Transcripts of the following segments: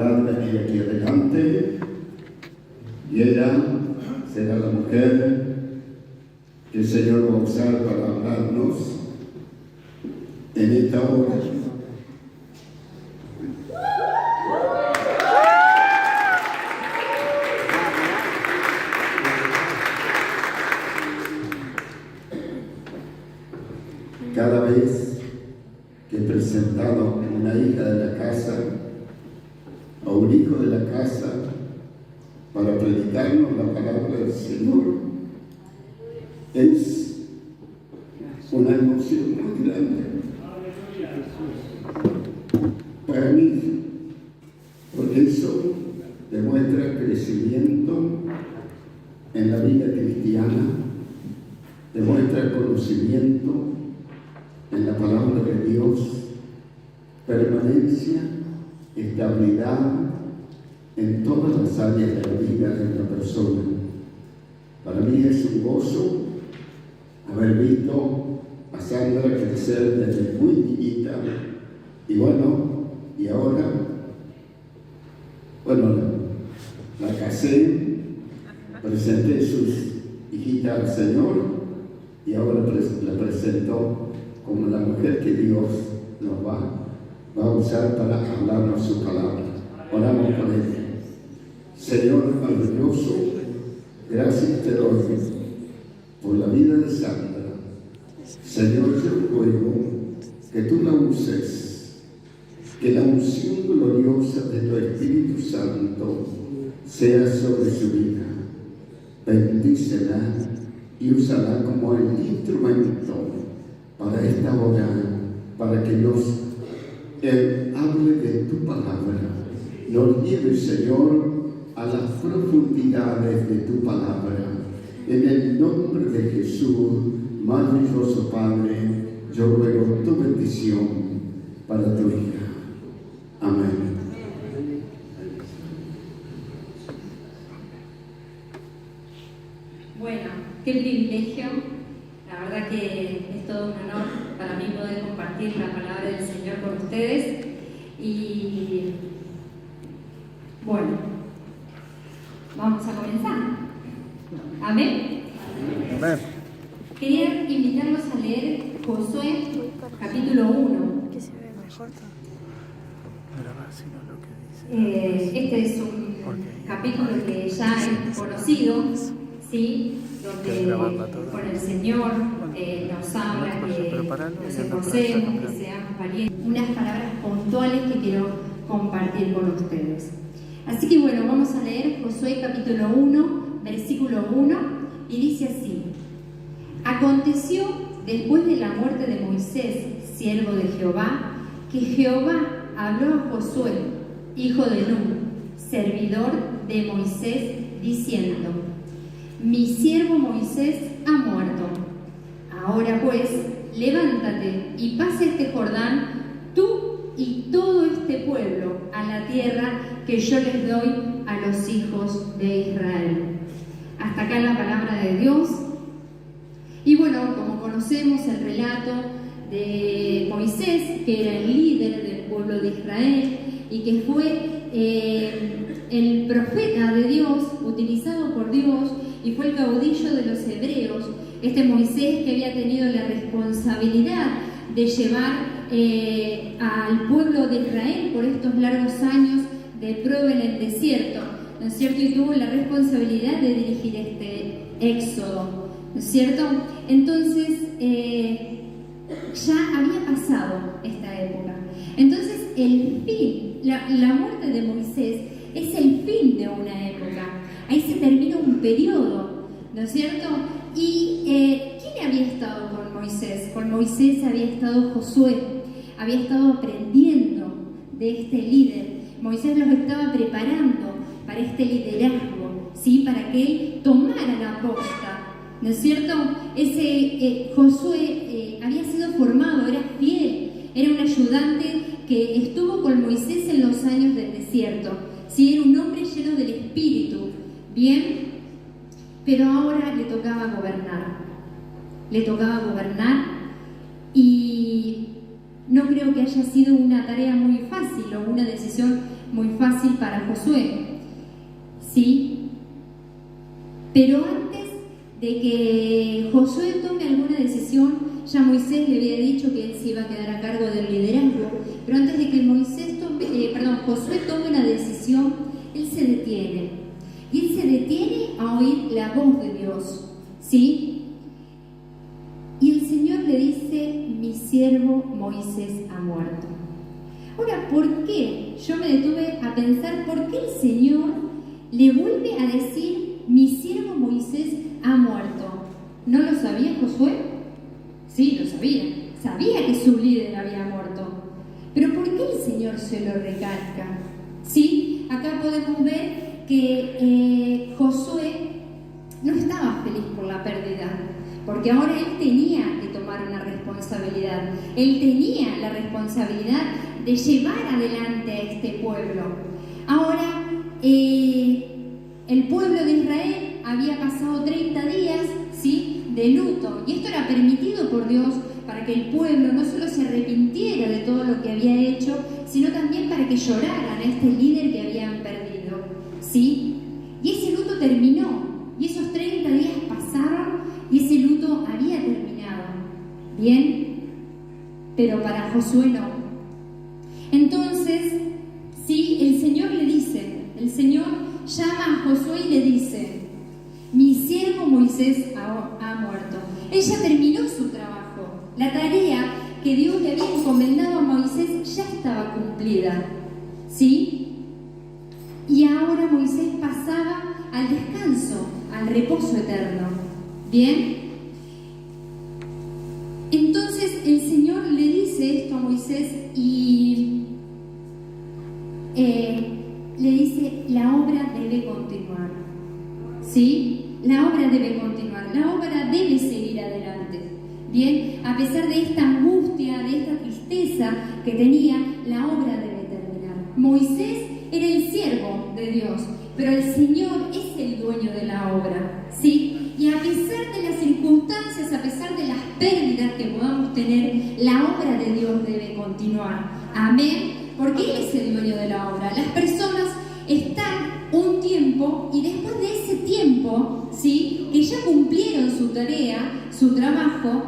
venir aquí adelante y ella será la mujer que el Señor va a usar para hablarnos en esta hora. Cada vez que he presentado a una hija de la casa a un hijo de la casa para predicarnos la palabra del Señor, es una emoción muy grande para mí, porque eso demuestra crecimiento en la vida cristiana, demuestra conocimiento en la palabra de Dios, permanencia, estabilidad en todas las áreas de la vida de la persona. Para mí es un gozo haber visto a Sandra crecer desde muy niñita y ahora, la casé, presenté sus hijitas al Señor y ahora la presento como la mujer que Dios nos va a usar para hablarnos su palabra. Oramos por ella. Señor maravilloso, gracias te doy por la vida de Sandra. Señor, yo ruego que tú la uses, que la unción gloriosa de tu Espíritu Santo sea sobre su vida. Bendícela y úsala como el instrumento para esta hora, para que nos hable de tu palabra. Nos lleve, Señor, a las profundidades de tu palabra. En el nombre de Jesús, maravilloso Padre, yo ruego tu bendición para tu hija. Amén. Bueno, qué privilegio. La verdad que es todo un honor para mí poder compartir la palabra del Señor con ustedes. Y bueno, vamos a comenzar. Amén. Amén. Quería invitarlos a leer Josué capítulo 1. Que se ve mejor todo. Este es un capítulo que ya es conocido, ¿sí? Donde con el Señor nos habla que nos esforcemos, que seamos valientes. Unas palabras puntuales que quiero compartir con ustedes. Así que bueno, vamos a leer Josué capítulo 1, versículo 1, y dice así: Aconteció después de la muerte de Moisés, siervo de Jehová, que Jehová habló a Josué, hijo de Nun, servidor de Moisés, diciendo: Mi siervo Moisés ha muerto. Ahora pues, levántate y pasa este Jordán, tú y todo este pueblo, a la tierra que yo les doy a los hijos de Israel. Hasta acá la palabra de Dios. Y bueno, como conocemos el relato de Moisés, que era el líder del pueblo de Israel y que fue el profeta de Dios, utilizado por Dios, y fue el caudillo de los hebreos, este Moisés que había tenido la responsabilidad de llevar al pueblo de Israel por estos largos años de prueba en el desierto, ¿no es cierto? Y tuvo la responsabilidad de dirigir este éxodo, ¿no es cierto? Entonces, ya había pasado esta época. Entonces, el fin, la muerte de Moisés es el fin de una época. Ahí se termina un periodo, ¿no es cierto? Y ¿quién había estado con Moisés? Con Moisés había estado Josué, había estado aprendiendo de este líder. Moisés los estaba preparando para este liderazgo, ¿sí? Para que él tomara la posta, ¿no es cierto? Josué había sido formado, era fiel, era un ayudante que estuvo con Moisés en los años del desierto, ¿sí? Era un hombre lleno del Espíritu, ¿bien? Pero ahora le tocaba gobernar y no creo que haya sido una tarea muy fácil o una decisión muy fácil para Josué, ¿sí? Pero antes de que Josué tome alguna decisión, ya Moisés le había dicho que él se iba a quedar a cargo del liderazgo, pero antes de que Josué tome una decisión, él se detiene. Y él se detiene a oír la voz de Dios, ¿sí? Y el Señor le dice: mi siervo Moisés ha muerto. Ahora, ¿por qué? Yo me detuve a pensar por qué el Señor le vuelve a decir: mi siervo Moisés ha muerto. ¿No lo sabía Josué? Sí, lo sabía. Sabía que su líder había muerto. Pero ¿por qué el Señor se lo recalca? ¿Sí? Acá podemos ver que Josué no estaba feliz por la pérdida, porque ahora él tenía que tomar una responsabilidad. Él tenía la responsabilidad de llevar adelante a este pueblo. Ahora, el pueblo de Israel había pasado 30 días, ¿sí?, de luto, y esto era permitido por Dios para que el pueblo no solo se arrepintiera de todo lo que había hecho, sino también para que lloraran a este líder que habían perdido, ¿sí? Y ese luto terminó, y esos 30 días pasaron, y ese luto había terminado, ¿bien? Pero para Josué no. Entonces, sí, el Señor llama a Josué y le dice: mi siervo Moisés ha muerto. Ella terminó su trabajo. La tarea que Dios le había encomendado a Moisés ya estaba cumplida, ¿sí? Y ahora Moisés pasaba al descanso, al reposo eterno, ¿bien? Entonces el Señor le dice esto a Moisés y le dice: la obra debe continuar, ¿sí? La obra debe continuar, la obra debe seguir adelante, ¿bien? A pesar de esta angustia, de esta tristeza que tenía, la obra debe terminar. Moisés era el siervo de Dios, pero el Señor es el dueño de la obra, ¿sí? Y a pesar de las circunstancias, a pesar de las pérdidas que podamos tener, la obra de Dios debe continuar. Amén. Porque Él es el dueño de la obra. Las personas están un tiempo y después de ese tiempo, ¿sí?, que ya cumplieron su tarea, su trabajo,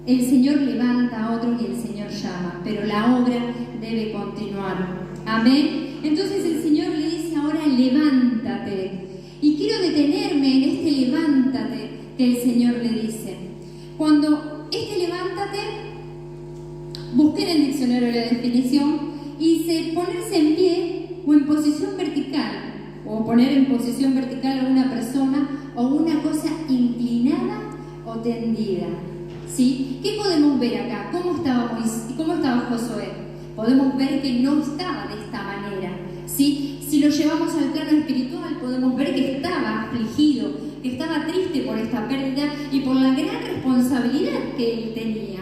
el Señor levanta a otros y el Señor llama, pero la obra debe continuar. Amén. Entonces el Señor le dice ahora: levántate. Y quiero detenerme en este levántate que el Señor le dice. Cuando este levántate, busqué en el diccionario la definición y dice: ponerse en pie o en posición vertical, o poner en posición vertical a una persona o una cosa inclinada o tendida, ¿sí? ¿Qué podemos ver acá? ¿Cómo estaba Josué? Podemos ver que no estaba de esta manera, ¿sí? Si lo llevamos al plano espiritual, podemos ver que estaba afligido, que estaba triste por esta pérdida y por la gran responsabilidad que él tenía.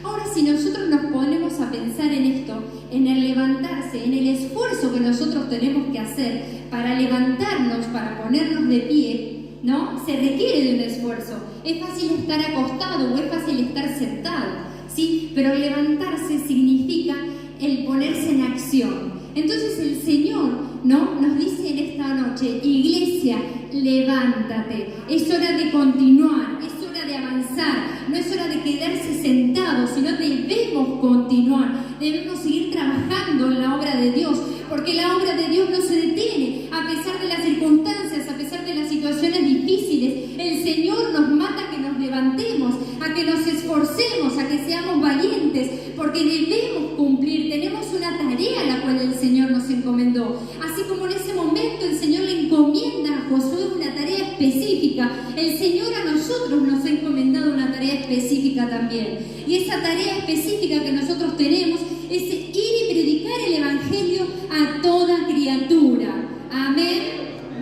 Ahora, si nosotros nos ponemos a pensar en esto, en el levantarse, en el esfuerzo que nosotros tenemos que hacer para levantarnos, para ponernos de pie, ¿no? Se requiere de un esfuerzo. Es fácil estar acostado o es fácil estar sentado, ¿sí? Pero levantarse significa el ponerse en acción. Entonces el Señor, ¿no?, nos dice en esta noche: iglesia, levántate. Es hora de continuar, es hora de avanzar. No es hora de quedarse sentados, sino debemos continuar. Debemos seguir trabajando en la obra de Dios, porque la obra de Dios no se detiene. A pesar de las circunstancias, a pesar de las situaciones difíciles, el Señor nos mata a que nos levantemos, a que nos esforcemos, a que seamos valientes, porque debemos cumplir. Tenemos una tarea a la cual el Señor nos encomendó. Así como en ese momento el Señor le encomienda a Josué una tarea específica, el Señor a nosotros nos ha encomendado una tarea específica también. Y esa tarea específica que nosotros tenemos es ir y predicar el Evangelio a toda criatura. Amén.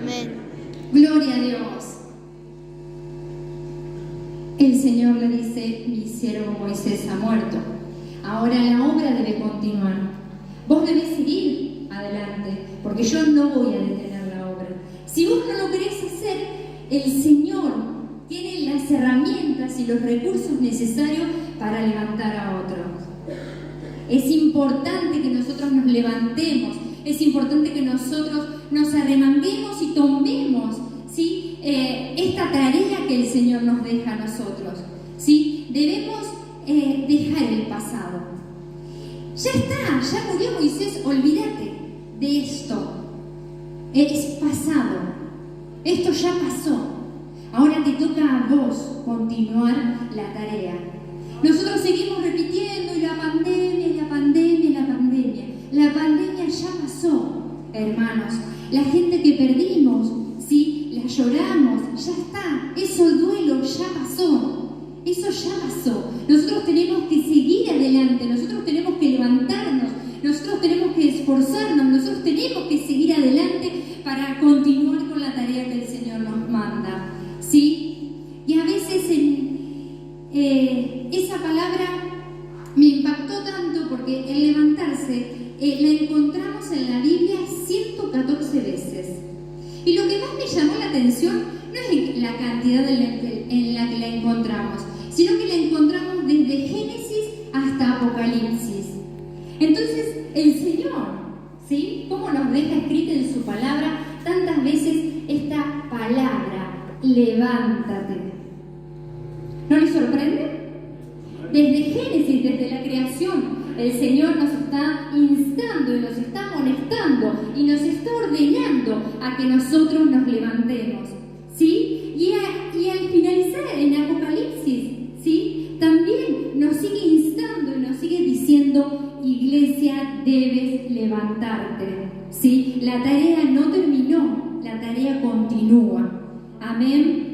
Amén. Gloria a Dios. El Señor le dice: mi siervo Moisés ha muerto. Ahora la obra debe continuar. Vos debés seguir adelante, porque yo no voy a detener la obra. Si vos no lo querés hacer, el Señor tiene las herramientas y los recursos necesarios para levantar a otros. Es importante que nosotros nos levantemos, es importante que nosotros nos arremanguemos y tomemos, ¿sí?, esta tarea que el Señor nos deja a nosotros, ¿sí? Debemos dejar el pasado. Ya está, ya murió Moisés, olvídate de esto. Es pasado. Esto ya pasó. Ahora te toca a vos continuar la tarea. Nosotros seguimos repitiendo y la pandemia, y la pandemia, y la pandemia. La pandemia ya pasó, hermanos. La gente que perdimos, ¿sí?, la lloramos, ya está. Eso, el duelo, ya pasó. Eso ya pasó. Nosotros tenemos que seguir adelante, nosotros tenemos que levantarnos, nosotros tenemos que esforzarnos, nosotros tenemos que seguir adelante para continuar con la tarea que el Señor nos manda, ¿sí? Y a veces esa palabra me impactó tanto porque el levantarse la encontramos en la Biblia 114 veces. Y lo que más me llamó la atención no es la cantidad en la que la encontramos, sino que la encontramos desde Génesis hasta Apocalipsis. Entonces, el Señor, ¿sí?, cómo nos deja escrita en su palabra tantas veces esta palabra, levántate. ¿No les sorprende? Desde Génesis, desde la creación, el Señor nos está instando y nos está amonestando y nos está ordenando a que nosotros nos levantemos, ¿sí? Y al finalizar en Apocalipsis, ¿sí?, también nos sigue instando y nos sigue diciendo: iglesia, debes levantarte, ¿sí? La tarea no terminó, la tarea continúa. Amén.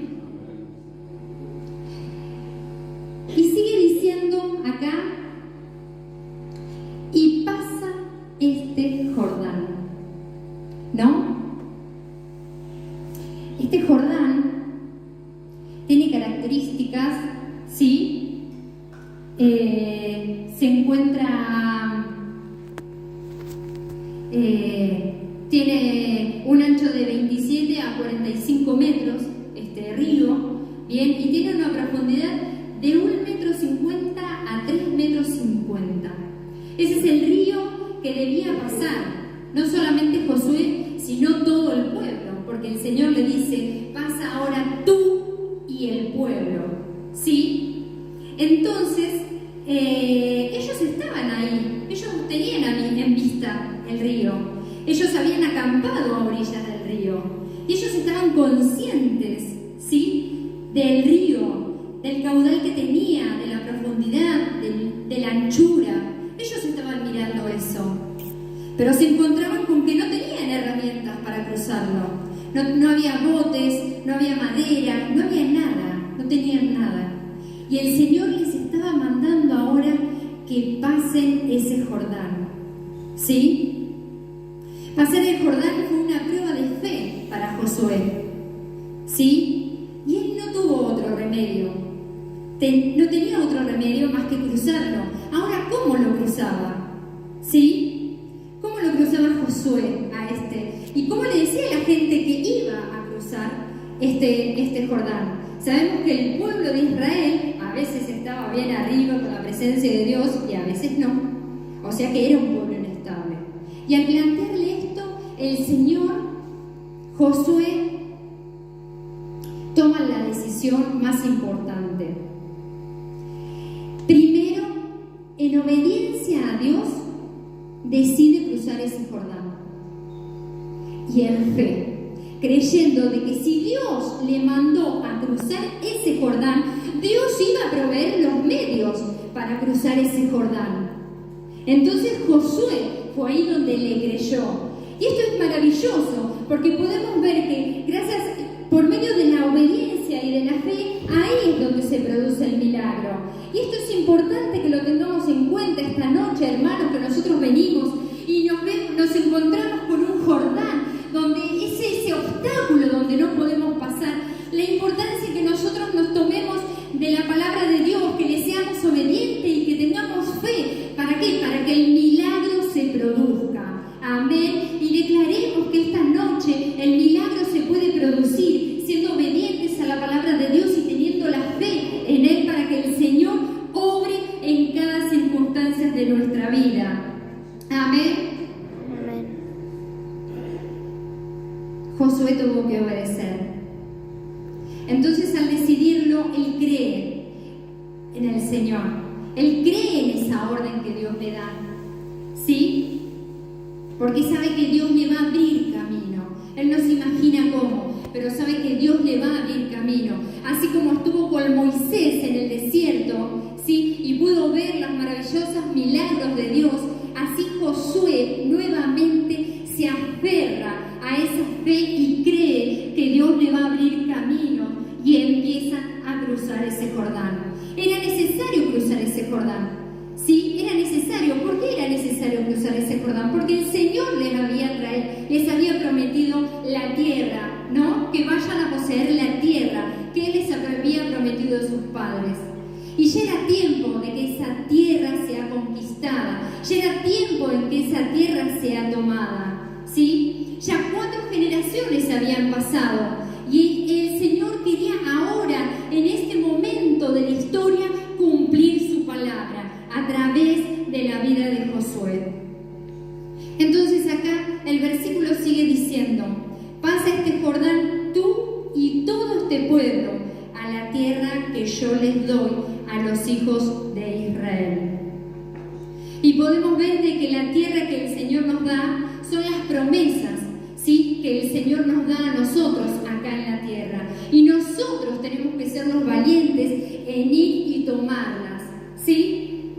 Y sigue diciendo acá: y pasa este Jordán, ¿no? Este Jordán tiene características, ¿sí? Se encuentra, tiene un ancho de 27 a 45 metros, este río, bien, y tiene una profundidad de 1,50 m a 3,50 m. Ese es el río que debía pasar, no solamente Josué, sino todo el pueblo, porque el Señor le dice: pasa ahora tú y el pueblo, ¿sí? Entonces, ellos estaban ahí, ellos tenían en vista el río, ellos habían acampado a orillas del río, y ellos estaban conscientes, ¿sí?, del río, del caudal que tenía, de la profundidad, de la anchura. Ellos estaban mirando eso, pero se encontraban con que no tenían herramientas para cruzarlo. No había botes, no había madera, no había nada, no tenían nada. Y el Señor les estaba mandando ahora que pasen ese Jordán, ¿sí? Pasar el Jordán fue una prueba de fe para Josué, ¿sí? Y él no tuvo otro remedio, no tenía otro remedio más que cruzarlo. Ahora, ¿cómo lo cruzaba? ¿Sí? ¿Cómo lo cruzaba Josué a este? ¿Y cómo le decía a la gente que iba a cruzar este Jordán? Sabemos que el pueblo de Israel a veces estaba bien arriba con la presencia de Dios y a veces no. O sea que era un pueblo inestable. Y al plantearle esto, el Señor, Josué, toma la decisión más importante. Primero, en obediencia a Dios, decide cruzar ese Jordán. Y en fe, creyendo de que si Dios le mandó a cruzar ese Jordán, Dios iba a proveer los medios para cruzar ese Jordán. Entonces Josué fue ahí donde le creyó. Y esto es maravilloso, porque podemos ver que gracias, por medio de la obediencia y de la fe, ahí es donde se produce el milagro. Y esto es importante que lo tengamos en cuenta esta noche, hermanos, que nosotros venimos y nos encontramos con un Jordán, donde es ese obstáculo donde no podemos pasar. La importancia que nosotros nos tomemos de la palabra de Dios, que le seamos obedientes y que tengamos fe. ¿Para qué? Para que el milagro se produzca. Amén. Y declaremos que esta noche el milagro se puede Josué tuvo que obedecer. Entonces, al decidirlo, él cree en el Señor. Él cree en esa orden que Dios le da. ¿Sí? Porque sabe que Dios le va a abrir camino. Él no se imagina cómo, pero sabe que Dios le va a abrir camino. Así como estuvo con Moisés en el desierto, ¿sí? Y pudo ver los maravillosos milagros de Dios, así Josué nuevamente se aferra a esa fe y cree que Dios le va a abrir camino y empieza a cruzar ese Jordán. Era necesario cruzar ese Jordán. Sí, era necesario. ¿Por qué era necesario cruzar ese Jordán? Porque el Señor les había prometido la tierra, ¿no? Que vayan a poseer la tierra que Él les había prometido a sus padres. Y ya era tiempo de que esa tierra sea conquistada. Ya era tiempo en que esa tierra sea tomada. ¿Sí? Ya 4 generaciones habían pasado. Y el Señor quería ahora, en este momento de la historia, cumplir su palabra a través de la vida de Josué. Entonces acá el versículo sigue diciendo: pasa este Jordán tú y todo este pueblo a la tierra que yo les doy a los hijos de Israel. Y podemos ver de que la tierra que el Señor nos da son las promesas, ¿sí? Que el Señor nos da a nosotros acá en la tierra. Y nosotros tenemos que ser los valientes en ir y tomarlas, ¿sí?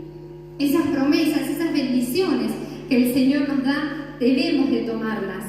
Esas promesas, esas bendiciones que el Señor nos da, debemos de tomarlas.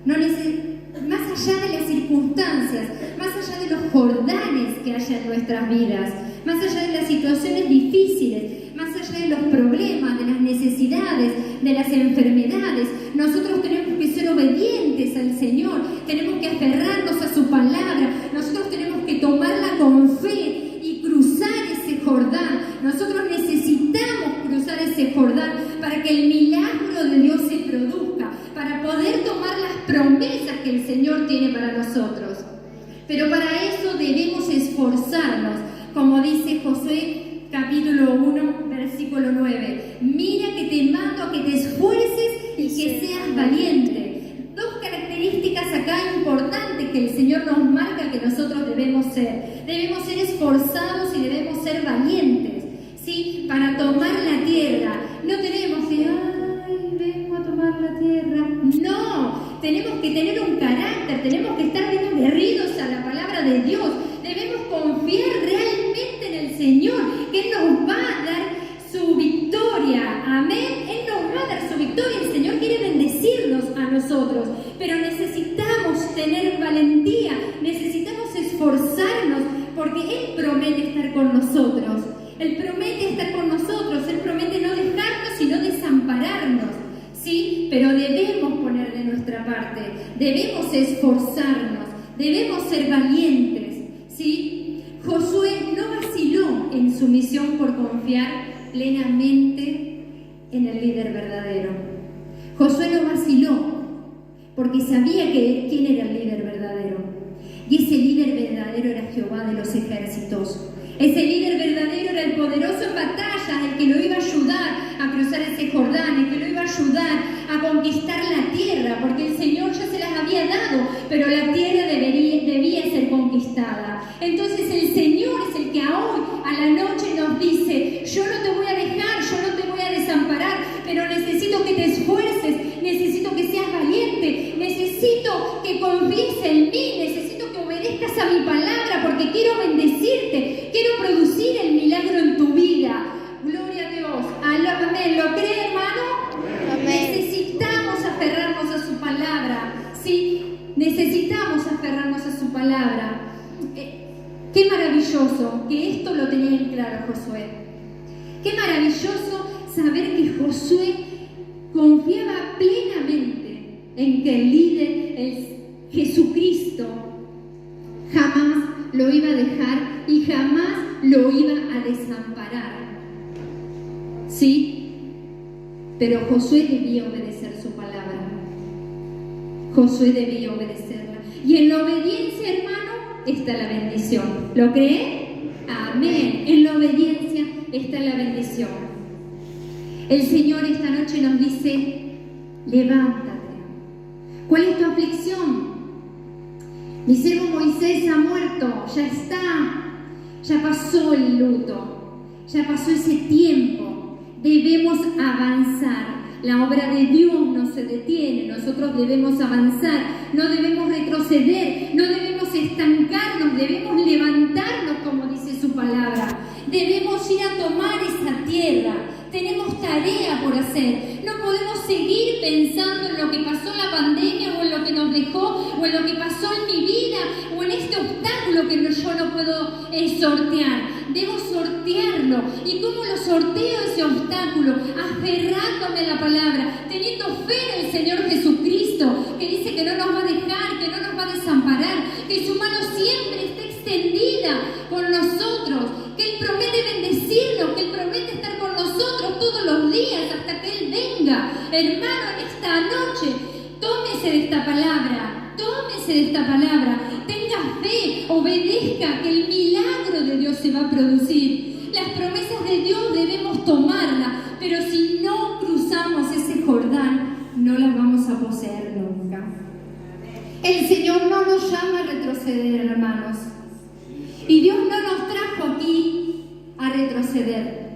Más allá de las circunstancias, más allá de los jordanes que haya en nuestras vidas, más allá de las situaciones difíciles, más allá de los problemas, de las necesidades, de las enfermedades, nosotros tenemos que ser obedientes al Señor, tenemos que aferrarnos a su palabra, nosotros tenemos que tomarla con fe y cruzar ese Jordán. Nosotros necesitamos cruzar ese Jordán para que el milagro de Dios se produzca, para poder tomar las promesas que el Señor tiene para nosotros. Pero para eso debemos esforzarnos, como dice Josué capítulo 1, versículo 9. Mira que te mando a que te esfuerces y que seas valiente. 2 características acá importantes que el Señor nos marca que nosotros debemos ser. Debemos ser esforzados y debemos ser valientes, ¿sí? Para tomar la tierra. No tenemos que, vengo a tomar la tierra. No, tenemos que tener un carácter, tenemos que estar bien aguerridos a la palabra de Dios. Debemos confiar realmente en el Señor, que Él nos va a dar su victoria. Amén. Él nos va a dar su victoria. El Señor quiere bendecirnos a nosotros, pero necesitamos tener valentía, necesitamos esforzarnos, porque Él promete estar con nosotros. Él promete estar con nosotros, Él promete no dejarnos y no desampararnos, ¿sí? Pero debemos poner de nuestra parte, debemos esforzarnos, debemos ser valientes, ¿sí? Josué no vaciló en su misión por confiar plenamente en el líder verdadero. Josué no vaciló porque sabía quién era el líder verdadero. Y ese líder verdadero era Jehová de los ejércitos. Ese líder verdadero era el poderoso en batalla, el que lo iba a ayudar a cruzar ese Jordán, el que lo iba a ayudar a conquistar la tierra, porque el Señor ya se las había dado, pero la tierra debía ser conquistada. Entonces el Señor es el que hoy a la noche nos dice: yo no te voy a dejar, yo no te voy a desamparar, pero necesito que te esfuerces, necesito que seas valiente, necesito que confíes en mí, necesito que obedezcas a mi palabra, porque quiero bendecirte, quiero producir el milagro en tu vida. Gloria a Dios. Amén. ¿Lo cree, hermano? Amén. Necesitamos aferrarnos a su palabra. Sí, necesitamos aferrarnos a su palabra. Qué maravilloso que esto lo tenía en claro Josué. Qué maravilloso saber que Josué confiaba plenamente en que el líder, el Jesucristo, jamás lo iba a dejar y jamás lo iba a desamparar. ¿Sí? Pero Josué debía obedecer su palabra. Josué debía obedecerla. Y en la obediencia, hermano, está la bendición. ¿Lo cree? Amén. En la obediencia está la bendición. El Señor esta noche nos dice: levántate. ¿Cuál es tu aflicción? Mi siervo Moisés ha muerto, ya está, ya pasó el luto, ya pasó ese tiempo. Debemos avanzar. La obra de Dios no se detiene, nosotros debemos avanzar, no debemos retroceder, no debemos estancarnos, debemos levantarnos, como dice su palabra. Debemos ir a tomar esa tierra, tenemos tarea por hacer. No podemos seguir pensando en lo que pasó en la pandemia o en lo que nos dejó o en lo que pasó en mi vida o en este obstáculo que yo no puedo sortear. Debo sortearlo. ¿Y cómo lo sorteo ese obstáculo? Aferrándome a la palabra, teniendo fe en el Señor Jesucristo, que dice que no nos va a dejar, que no nos va a desamparar, que su mano siempre está extendida con nosotros, que Él promete bendecirnos, que Él promete estar con nosotros todos los días hasta que Él venga. Hermano, en esta noche, tómese de esta palabra, tenga fe, obedezca, que el milagro de Dios se va a producir. Las promesas de Dios debemos tomarlas, pero si no cruzamos ese Jordán, no las vamos a poseer nunca. El Señor no nos llama a retroceder, hermanos. Y Dios no nos trajo aquí a retroceder.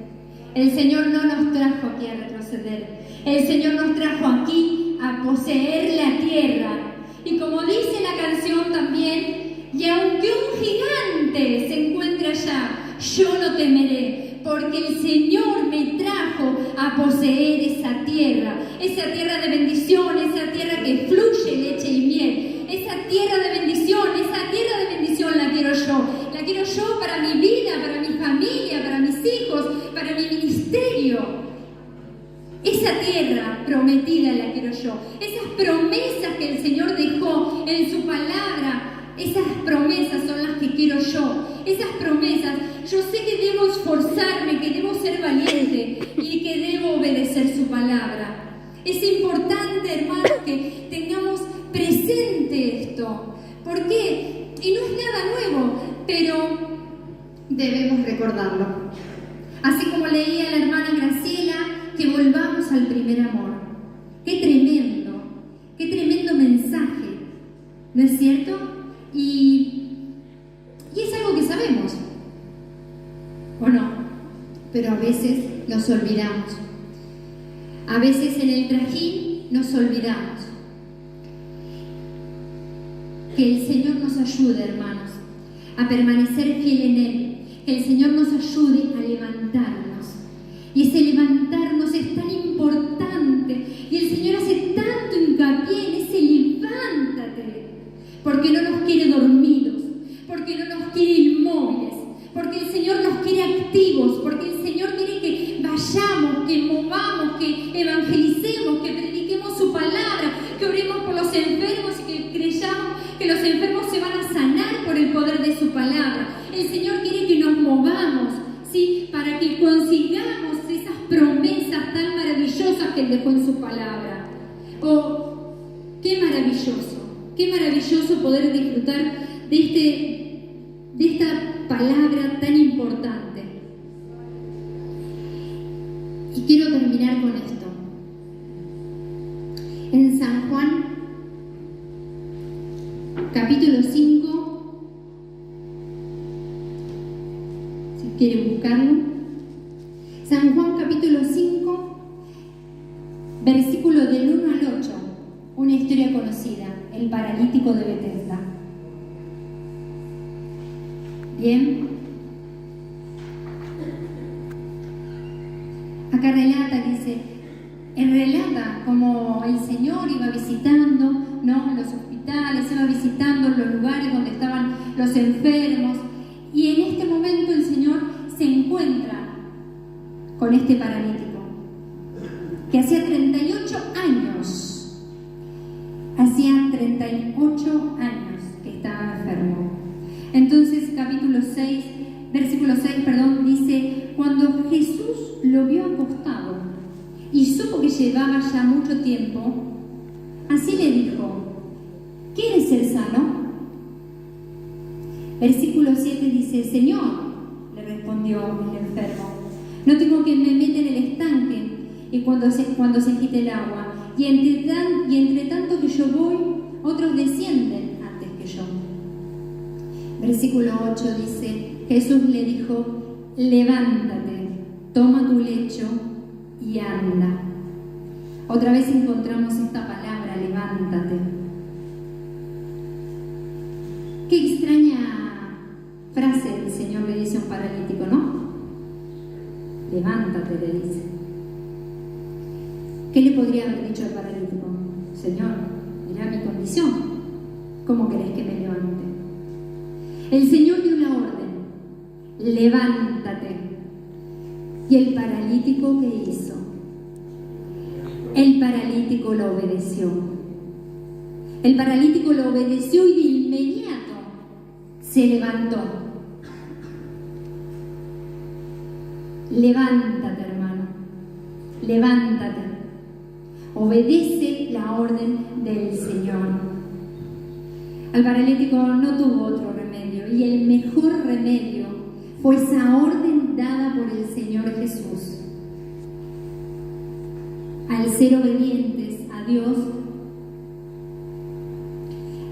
El Señor no nos trajo aquí a retroceder. El Señor nos trajo aquí a poseer la tierra. Y como dice la canción también, y aunque un gigante se encuentre allá, yo no temeré, porque el Señor me trajo a poseer esa tierra de bendición, esa tierra que fluye leche y miel, esa tierra de bendición la quiero yo para mi vida, para mi familia, para mis hijos, para mi ministerio. Esa tierra prometida la quiero yo. Esas promesas que el Señor dejó en su palabra, esas promesas son las que quiero yo. Esas promesas, yo sé que debo esforzarme, que debo ser valiente y que debo obedecer su palabra. Es importante, hermanos, que tengamos presente esto. ¿Por qué? Y no es nada nuevo, pero debemos recordarlo. Así como leía la hermana Graciela, que volvamos al primer amor. Qué tremendo mensaje, ¿no es cierto? Y es algo que sabemos, ¿o no? Pero a veces nos olvidamos. A veces en el trajín nos olvidamos. Que el Señor nos ayude, hermanos, a permanecer fiel en Él. Que el Señor nos ayude a levantarnos. Y ese levantarnos es tan importante. Y el Señor hace tanto hincapié en ese levántate. Porque no nos quiere dormidos. Porque no nos quiere inmóviles. Porque el Señor nos quiere activos. Porque el Señor quiere que vayamos, que movamos, que evangelicemos, que prediquemos su palabra, que oremos por los enfermos y que creyamos que los enfermos se van a sanar por el poder de su palabra. El Señor quiere que nos movamos, ¿sí? Para que consigamos esas promesas tan maravillosas que Él dejó en su palabra. Oh, qué maravilloso poder disfrutar de esta palabra tan importante. Y quiero terminar con esto. En San Juan, capítulo 5, si quieren buscarlo. San Juan, capítulo 5, versículo del 1 al 8, una historia conocida, el paralítico de Betesda. Bien. Acá relata como el Señor iba visitando, ¿no?, en los hospitales, iba visitando los lugares donde estaban los enfermos, y en este momento el Señor se encuentra con este paralítico que hacía 38 años que estaba enfermo. Entonces, capítulo 6, versículo 6, dice: cuando Jesús lo vio acostado y supo que llevaba ya mucho tiempo, así le dijo: ¿quieres ser sano? Versículo 7 dice: Señor, le respondió el enfermo, no tengo que me meta en el estanque y cuando se agite el agua, y entre tanto que yo voy, otros descienden antes que yo. Versículo 8 dice, Jesús le dijo, levántate, toma tu lecho y anda. Otra vez encontramos esta palabra, levántate. Qué extraña frase el Señor le dice a un paralítico, ¿no? Levántate, le dice. ¿Qué le podría haber dicho al paralítico? Señor, mirá mi condición, ¿cómo querés que me levante? El Señor dio una orden, levántate. ¿Y el paralítico qué hizo? El paralítico lo obedeció. El paralítico lo obedeció y de inmediato se levantó. Levántate, hermano, levántate. Obedece la orden del Señor. Al paralítico no tuvo otro remedio y el mejor remedio fue esa orden dada por el Señor Jesús. Al ser obedientes a Dios,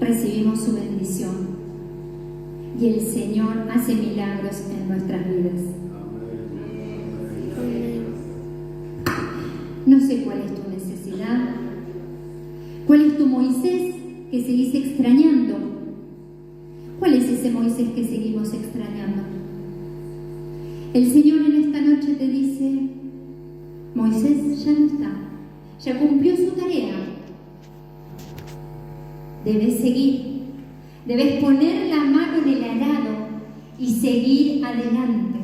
recibimos su bendición y el Señor hace milagros en nuestras vidas. No sé cuál es tu necesidad, cuál es tu Moisés que seguís extrañando. ¿Cuál es ese Moisés que seguimos extrañando? El Señor en esta noche te dice, Moisés ya no está, ya cumplió su tarea. Debes seguir, debes poner la mano en el arado y seguir adelante.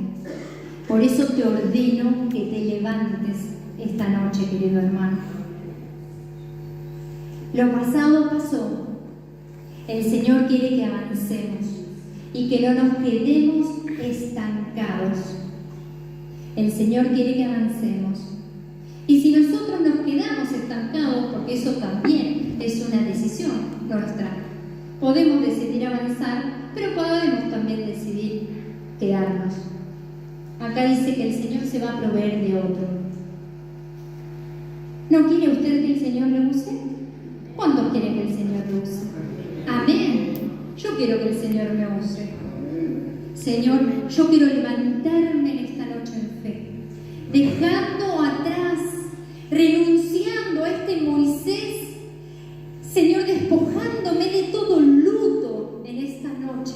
Por eso te ordeno que te levantes esta noche, querido hermano. Lo pasado pasó. El Señor quiere que avancemos y que no nos quedemos estancados. El Señor quiere que avancemos. Y si nosotros nos quedamos estancados, porque eso también es una decisión nuestra, podemos decidir avanzar, pero podemos también decidir quedarnos. Acá dice que el Señor se va a proveer de otro. ¿No quiere usted que el Señor le use? ¿Cuántos quieren que el Señor le use? Amén. Yo quiero que el Señor me use. Señor, yo quiero levantarme en esta noche en fe, dejando atrás, renunciando a este Moisés, Señor, despojándome de todo luto en esta noche,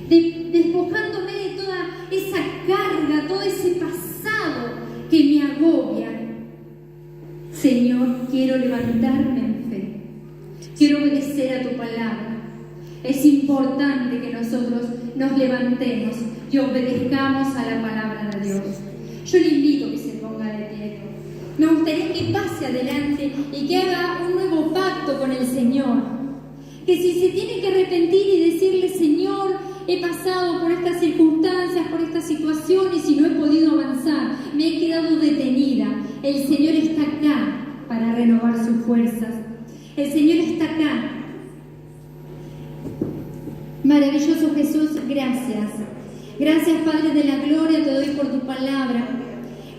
despojándome de toda esa carga, todo ese pasado que me agobia. Señor, quiero levantarme en fe, quiero obedecer a tu palabra. Es importante que nosotros nos levantemos y obedezcamos a la palabra de Dios. Yo le invito a que se ponga de pie. Me gustaría que pase adelante y que haga un nuevo pacto con el Señor. Que si se tiene que arrepentir y decirle, Señor, he pasado por estas circunstancias, por estas situaciones y no he podido avanzar, me he quedado detenida. El Señor está acá para renovar sus fuerzas. El Señor está acá. Maravilloso Jesús, gracias. Gracias, Padre de la gloria, te doy por tu palabra.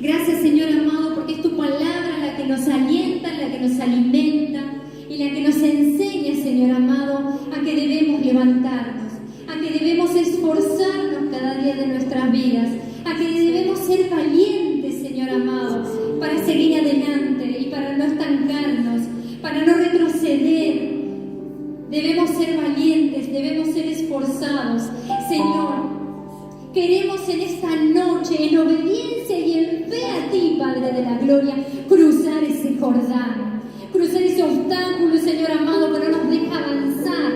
Gracias, Señor amado, porque es tu palabra la que nos alienta, la que nos alimenta y la que nos enseña, Señor amado, a que debemos levantarnos, a que debemos esforzarnos cada día de nuestras vidas, a que debemos ser valientes, Señor amado, para seguir adelante y para no estancarnos, para no retroceder. Debemos ser valientes, debemos ser esforzados. Señor, queremos en esta noche, en obediencia y en fe a ti, Padre de la gloria, cruzar ese Jordán, cruzar ese obstáculo, Señor amado, que no nos deja avanzar.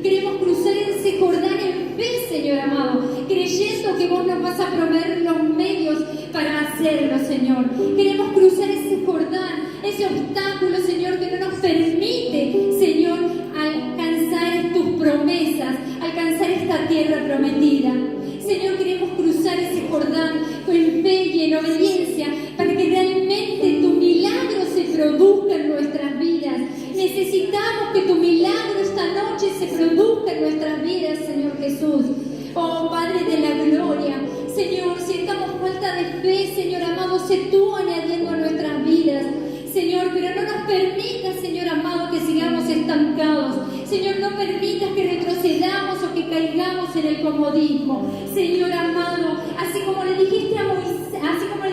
Queremos cruzar ese Jordán en fe, Señor amado, creyendo que vos nos vas a proveer los medios para hacerlo, Señor. Queremos cruzar ese Jordán, ese obstáculo, Señor, que no nos permite, Señor, alcanzar tus promesas, alcanzar esta tierra prometida. Señor, queremos cruzar ese Jordán con fe y en obediencia para que realmente tu milagro se produzca en nuestras vidas. Necesitamos que tu milagro esta noche se produzca en nuestras vidas, Señor Jesús. Oh Padre de la gloria, Señor, si estamos falta de fe, Señor amado, sé tú añadiendo a nuestras vidas. Señor, pero no nos permitas, Señor amado, que sigamos estancados. Señor, no permitas que retrocedamos o que caigamos en el comodismo. Señor amado, así como le dijiste a Moisés, así como